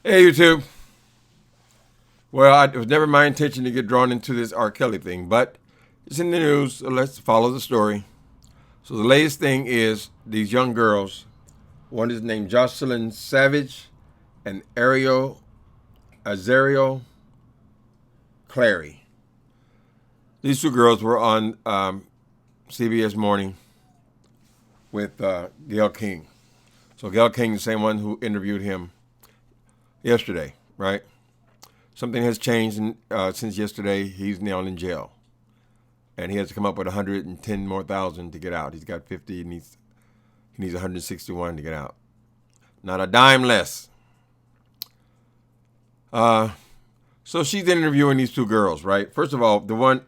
Hey, YouTube. Well, it was never my intention to get drawn into this R. Kelly thing, but it's in the news, so let's follow the story. So the latest thing is these young girls. One is named Joyceland Savage and Ariel Azriel Clary. These two girls were on CBS Morning with Gail King. So Gail King, the same one who interviewed him yesterday, right? Something has changed since yesterday. He's now in jail, and he has to come up with 110 more thousand to get out. He's got 50. He needs 161 to get out. Not a dime less. So she's interviewing these two girls, right? First of all, the one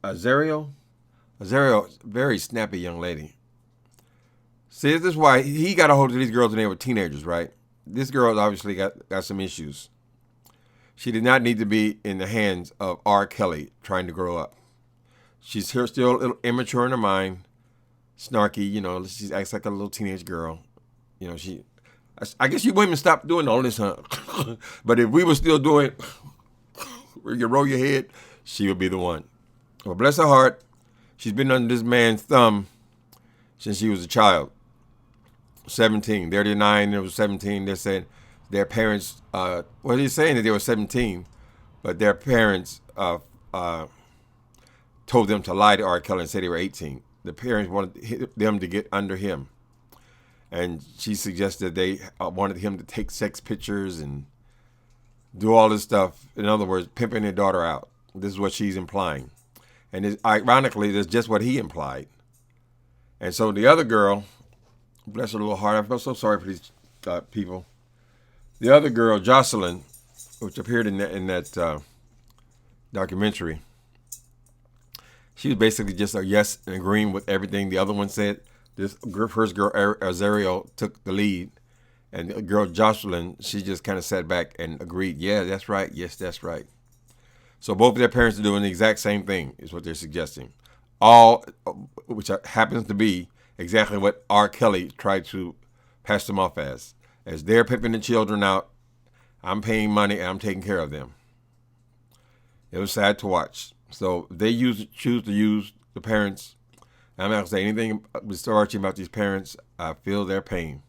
Azriel, very snappy young lady. See, this is why he got a hold of these girls when they were teenagers, right? This girl obviously got some issues. She did not need to be in the hands of R. Kelly trying to grow up. She's still a little immature in her mind, snarky, she acts like a little teenage girl. I guess you women stop doing all this, huh? But if we were still doing, where you roll your head, she would be the one. Well, bless her heart, she's been under this man's thumb since she was a child. 17. They're 9, they were 17. They're saying their parents, he's saying that they were 17, but their parents told them to lie to R. Kelly and say they were 18. The parents wanted them to get under him. And she suggested they wanted him to take sex pictures and do all this stuff. In other words, pimping their daughter out. This is what she's implying. And ironically, that's just what he implied. And so the other girl, bless her little heart, I feel so sorry for these people. The other girl, Joyceland, which appeared in that documentary, she was basically just a yes and agreeing with everything the other one said. This first girl, Azriel, took the lead, and the girl, Joyceland, she just kind of sat back and agreed, yeah, that's right, yes, that's right. So both of their parents are doing the exact same thing, is what they're suggesting. All, which happens to be exactly what R. Kelly tried to pass them off as they're pimping the children out. I'm paying money and I'm taking care of them. It was sad to watch. So they choose to use the parents. I'm not going to say anything disparaging about these parents. I feel their pain.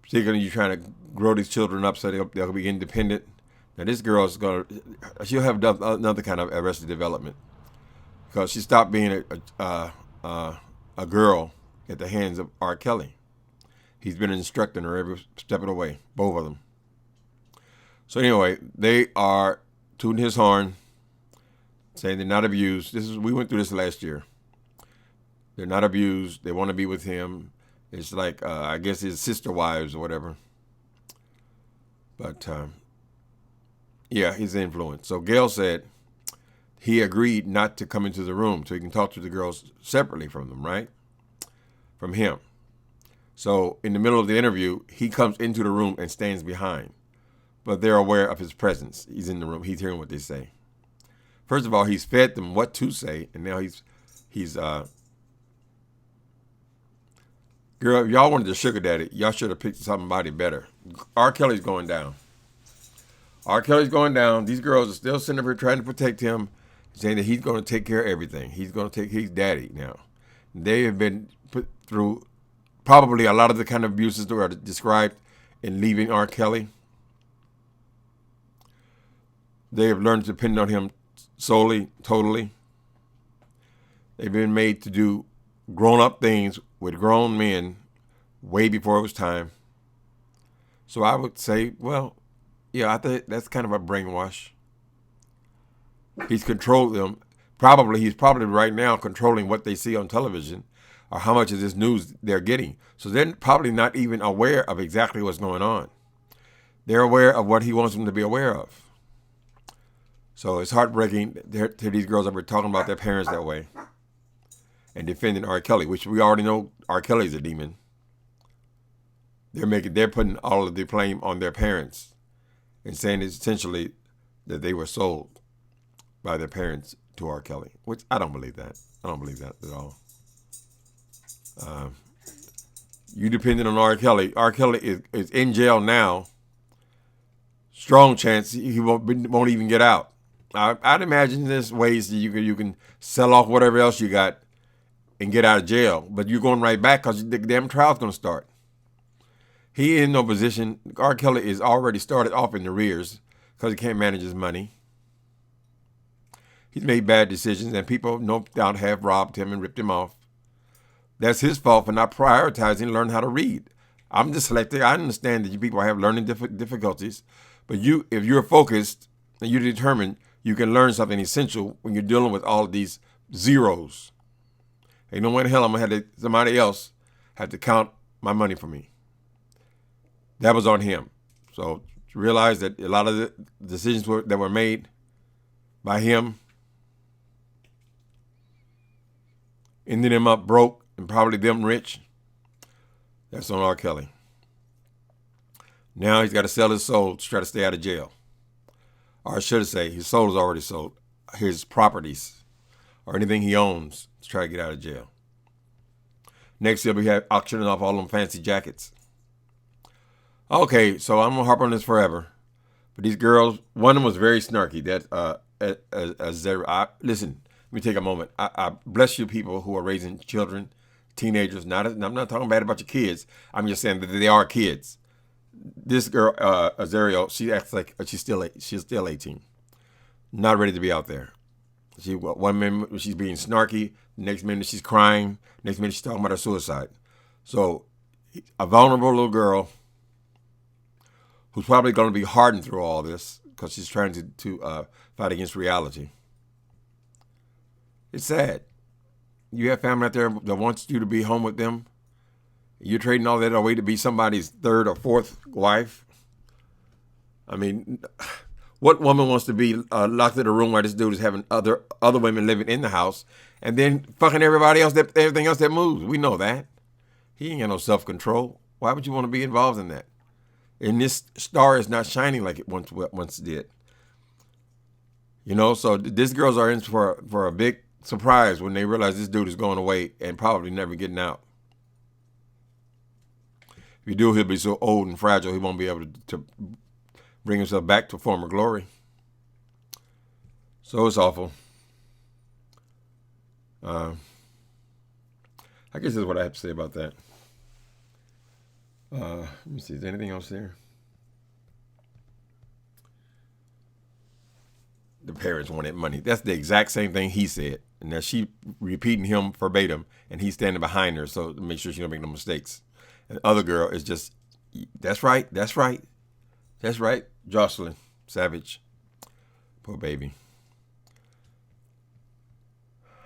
Particularly you trying to grow these children up so they'll be independent. Now this girl she'll have another kind of arrested development because she stopped being a girl at the hands of R. Kelly. He's been instructing her every step of the way, both of them. So anyway, they are tooting his horn, saying they're not abused. We went through this last year. They're not abused. They want to be with him. It's like, I guess his sister wives or whatever. But, yeah, his influence. So Gail said he agreed not to come into the room so he can talk to the girls separately from them, right? From him. So in the middle of the interview, he comes into the room and stands behind. But they're aware of his presence. He's in the room. He's hearing what they say. First of all, he's fed them what to say, and now he's girl, if y'all wanted to sugar daddy, y'all should have picked somebody better. R. Kelly's going down. R. Kelly's going down. These girls are still sitting over here trying to protect him, saying that he's going to take care of everything. He's daddy now. They have been put through probably a lot of the kind of abuses that are described in leaving R. Kelly. They have learned to depend on him solely, totally. They've been made to do grown-up things with grown men way before it was time. So I would say, well, yeah, I think that's kind of a brainwash. He's controlled them. He's probably right now controlling what they see on television or how much of this news they're getting. So they're probably not even aware of exactly what's going on. They're aware of what he wants them to be aware of. So it's heartbreaking to these girls that were talking about their parents that way and defending R. Kelly, which we already know R. Kelly's a demon. They're putting all of the blame on their parents and saying essentially that they were sold by their parents to R. Kelly, which I don't believe that. I don't believe that at all. You depending on R. Kelly. R. Kelly is in jail now. Strong chance he won't even get out. I'd imagine there's ways that you can sell off whatever else you got and get out of jail. But you're going right back because the damn trial's going to start. He in no position. R. Kelly is already started off in the rears because he can't manage his money. He's made bad decisions, and people, no doubt, have robbed him and ripped him off. That's his fault for not prioritizing learning how to read. I'm dyslexic. I understand that you people have learning difficulties, but if you're focused and you're determined, you can learn something essential when you're dealing with all of these zeros. Ain't no way in hell I'm going to have somebody else have to count my money for me. That was on him. So realize that a lot of the decisions that were made by him ended him up broke and probably them rich. That's on R. Kelly. Now he's got to sell his soul to try to stay out of jail. Or I should say, his soul is already sold. His properties or anything he owns to try to get out of jail. Next, he'll be auctioning off all them fancy jackets. Okay, so I'm going to harp on this forever. But these girls, one of them was very snarky. Listen, let me take a moment. I bless you people who are raising children, teenagers. I'm not talking bad about your kids. I'm just saying that they are kids. This girl, Azriel, she acts like she's still 18. Not ready to be out there. One minute she's being snarky. The next minute she's crying. Next minute she's talking about her suicide. So a vulnerable little girl who's probably going to be hardened through all this because she's trying to fight against reality. It's sad. You have family out there that wants you to be home with them. You're trading all that away to be somebody's third or fourth wife. I mean, what woman wants to be locked in a room where this dude is having other women living in the house and then fucking everybody else, everything else that moves? We know that. He ain't got no self-control. Why would you want to be involved in that? And this star is not shining like it once did. You know, so these girls are in for a big surprise when they realize this dude is going away and probably never getting out. If you do, he'll be so old and fragile he won't be able to bring himself back to former glory. So it's awful. I guess that's what I have to say about that. Let me see. Is there anything else there? The parents wanted money. That's the exact same thing he said. And now she repeating him verbatim, and he's standing behind her so to make sure she don't make no mistakes. And the other girl is just, that's right. Joyceland, savage. Poor baby.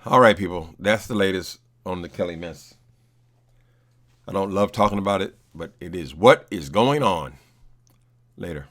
All right, people. That's the latest on the Kelly mess. I don't love talking about it, but it is what is going on. Later.